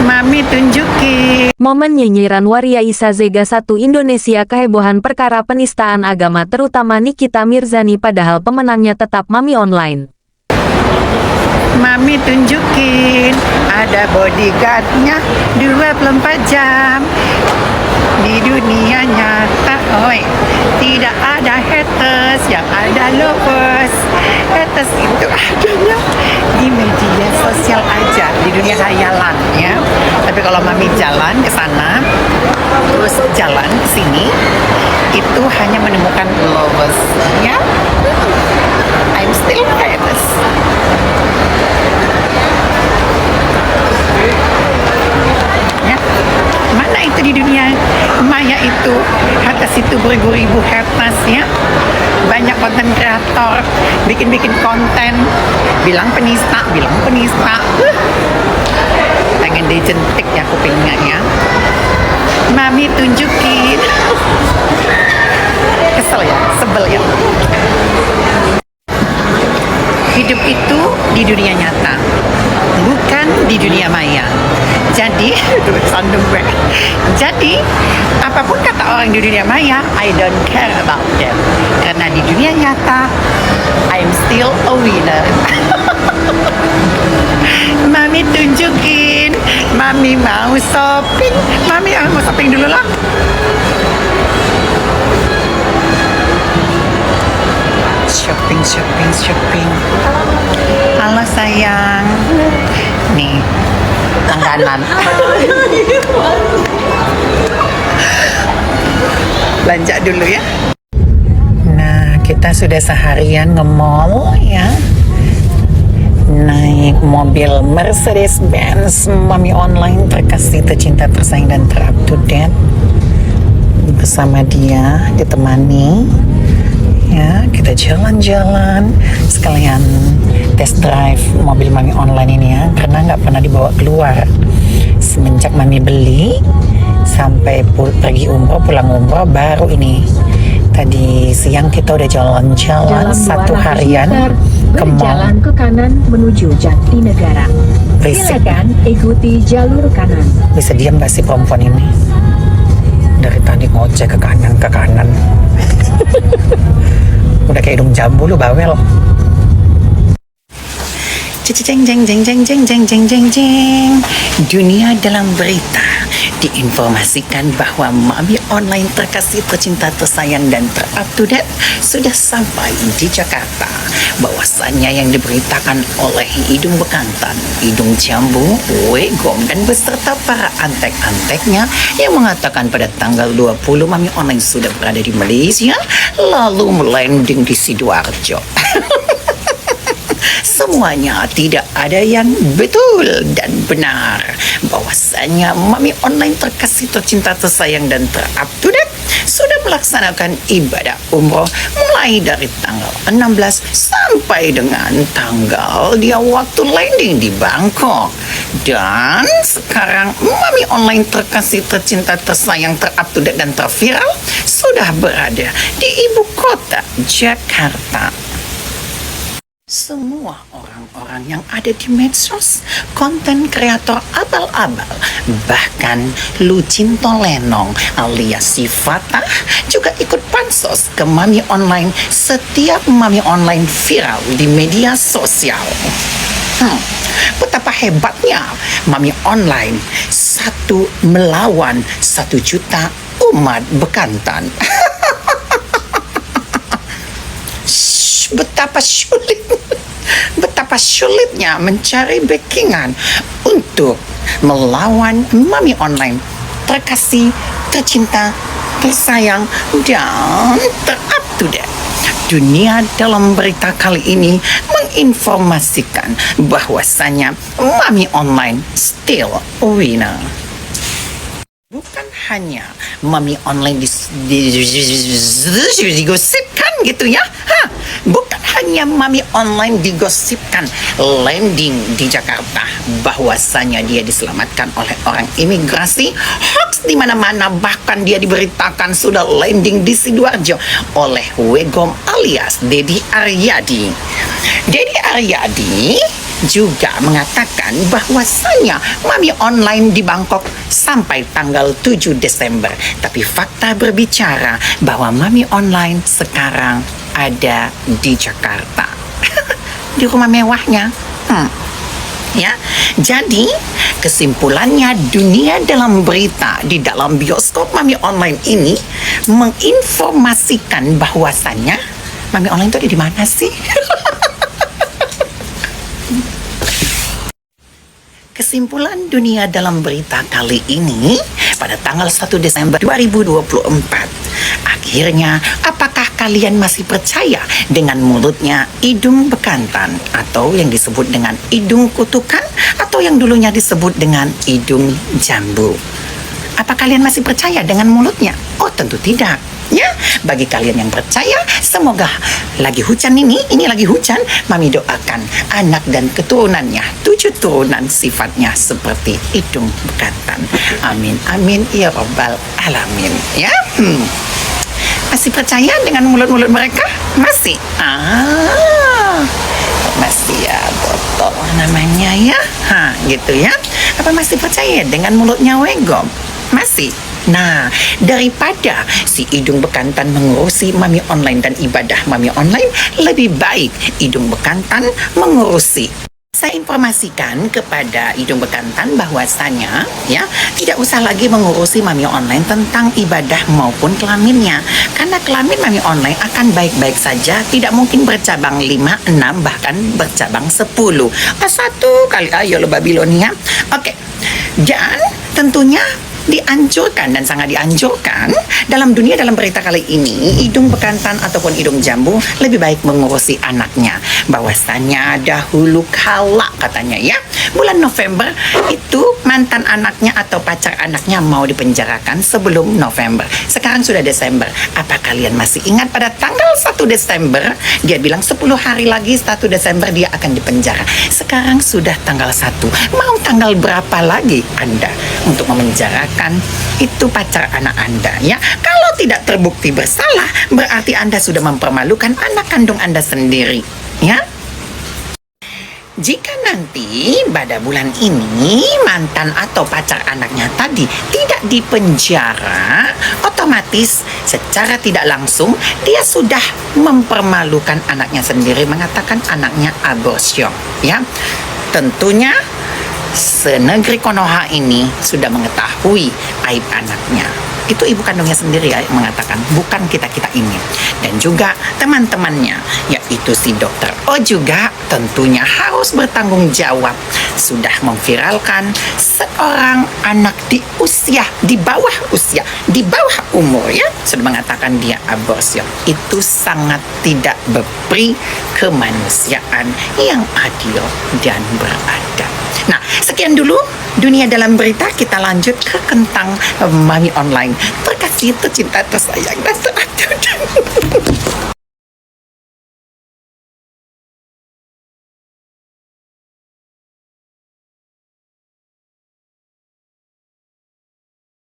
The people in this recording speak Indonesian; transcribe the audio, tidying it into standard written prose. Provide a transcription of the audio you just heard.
Mami tunjukin. Momen nyinyiran Waria Isa Zega 1 Indonesia kehebohan perkara penistaan agama terutama Nikita Mirzani padahal pemenangnya tetap Mami Online. Mami tunjukin. Ada bodyguardnya 24 jam. Di dunia nyata, tidak ada haters, yang ada lovers. Haters itu adanya di media sosial aja, di dunia hayalan ya. Tapi kalau Mami jalan ke sana, terus jalan ke sini, itu hanya menemukan lovers ya. I'm still haters. Ya. Mana itu di dunia maya itu, atas itu beribu-ribu haters ya. Banyak konten kreator bikin konten bilang penista. Pengen dijentik ya kupingnya ya. Mami tunjukin. Kesel ya, sebel ya. Hidup itu di dunia nyata, bukan di dunia maya. Jadi, Jadi, apapun kata orang di dunia maya, I don't care about them. Karena di dunia nyata, I'm still a winner. Mami tunjukin, Mami mau shopping. Mami mau shopping dulu lah. Shopping. Halo sayang. Nih, langganan. Belanja dulu ya. Nah, kita sudah seharian nge-mall ya. Naik mobil Mercedes-Benz Mami Online terkasih, tercinta, tersayang, dan ter-up to date. Bersama dia, ditemani. Ya, kita jalan-jalan sekalian test drive mobil Mami Online ini ya, karena nggak pernah dibawa keluar semenjak Mami beli sampai pergi umroh, pulang umroh baru ini. Tadi siang kita udah jalan-jalan satu harian ke mall. Berjalan ke kanan menuju Jatinegara. Silakan ikuti jalur kanan. Bisa diam gak sih perempuan ini? Dari tadi ngoceh ke kanan. Udah kayak hidung jambu lu, bawel. Jeng. Dunia dalam berita diinformasikan bahwa Mami Online terkasih, tercinta, tersayang, dan ter-up to date sudah sampai di Jakarta. Bahwasannya yang diberitakan oleh hidung bekantan, hidung jambu, Wegom, dan beserta para antek-anteknya yang mengatakan pada tanggal 20 Mami Online sudah berada di Malaysia, lalu melanding di Sidoarjo. Semuanya tidak ada yang betul dan benar. Bahwasanya Mami Online terkasih, tercinta, tersayang, dan ter-up to date sudah melaksanakan ibadah umroh mulai dari tanggal 16 sampai dengan tanggal dia waktu landing di Bangkok. Dan sekarang Mami Online terkasih, tercinta, tersayang, ter-up to date, dan terviral sudah berada di ibu kota Jakarta. Semua orang-orang yang ada di medsos, konten kreator abal-abal, bahkan Lucinto Lenong alias si Fatah juga ikut pansos ke Mami Online setiap Mami Online viral di media sosial. Betapa hebatnya Mami Online, satu melawan 1 juta umat bekantan. Betapa sulitnya mencari backingan untuk melawan Mami Online terkasih, tercinta, tersayang, dan ter-up to date. Dunia dalam berita kali ini menginformasikan bahwasannya Mami Online still a winner. Bukan hanya Mami Online digosipkan gitu ya. Bukan hanya Mami Online digosipkan landing di Jakarta, bahwasanya dia diselamatkan oleh orang imigrasi. Hoax di mana-mana, bahkan dia diberitakan sudah landing di Sidoarjo oleh Wegom alias Deddy Aryadi. Deddy Aryadi juga mengatakan bahwasanya Mami Online di Bangkok sampai tanggal 7 Desember. Tapi fakta berbicara bahwa Mami Online sekarang ada di Jakarta. Di rumah mewahnya. Ya, jadi kesimpulannya dunia dalam berita di dalam bioskop Mami Online ini menginformasikan bahwasannya Mami Online itu ada di mana sih? Kesimpulan dunia dalam berita kali ini pada tanggal 1 Desember 2024. Akhirnya, apakah kalian masih percaya dengan mulutnya hidung bekantan atau yang disebut dengan hidung kutukan atau yang dulunya disebut dengan hidung jambu? Apa kalian masih percaya dengan mulutnya? Oh, tentu tidak. Ya, bagi kalian yang percaya, semoga lagi hujan ini lagi hujan, Mami doakan anak dan keturunannya, 7 turunan sifatnya seperti hidung bekantan. Amin, amin, ya rabbal alamin. Ya, masih percaya dengan mulut-mulut mereka? Masih? Masih ya, botol namanya ya. Gitu ya. Apa masih percaya dengan mulutnya Wegom? Masih? Nah, daripada si hidung bekantan mengurusi Mami Online dan ibadah Mami Online, lebih baik hidung bekantan mengurusi. Saya informasikan kepada hidung bekantan bahwasanya ya tidak usah lagi mengurusi Mami Online tentang ibadah maupun kelaminnya, karena kelamin Mami Online akan baik-baik saja, tidak mungkin bercabang 5, 6 bahkan bercabang 10. Satu kali ayo lo Babilonia. Oke. Dan tentunya dianjurkan dan sangat dianjurkan dalam dunia dalam berita kali ini, hidung bekantan ataupun hidung jambu lebih baik mengurusi anaknya. Bahwasannya dahulu kala katanya ya, bulan November itu mantan anaknya atau pacar anaknya mau dipenjarakan sebelum November. Sekarang sudah Desember. Apa kalian masih ingat pada tanggal 1 Desember dia bilang 10 hari lagi 1 Desember dia akan dipenjara. Sekarang sudah tanggal 1. Mau tanggal berapa lagi Anda untuk memenjarakan itu pacar anak Anda ya? Kalau tidak terbukti bersalah, berarti Anda sudah mempermalukan anak kandung Anda sendiri ya. Jika nanti pada bulan ini mantan atau pacar anaknya tadi tidak dipenjara, otomatis secara tidak langsung dia sudah mempermalukan anaknya sendiri, mengatakan anaknya abortion ya. Tentunya senegeri Konoha ini sudah mengetahui aib anaknya. Itu ibu kandungnya sendiri ya yang mengatakan, bukan kita-kita ini. Dan juga teman-temannya, yaitu si dokter O juga tentunya harus bertanggung jawab. Sudah memviralkan seorang anak di bawah umur ya, sudah mengatakan dia abortion. Itu sangat tidak berperi kemanusiaan yang adil dan beradab. Nah, sekian dulu dunia dalam berita. Kita lanjut ke kentang Mami Online. Terkasih, tercinta, tersayang, dan teratur.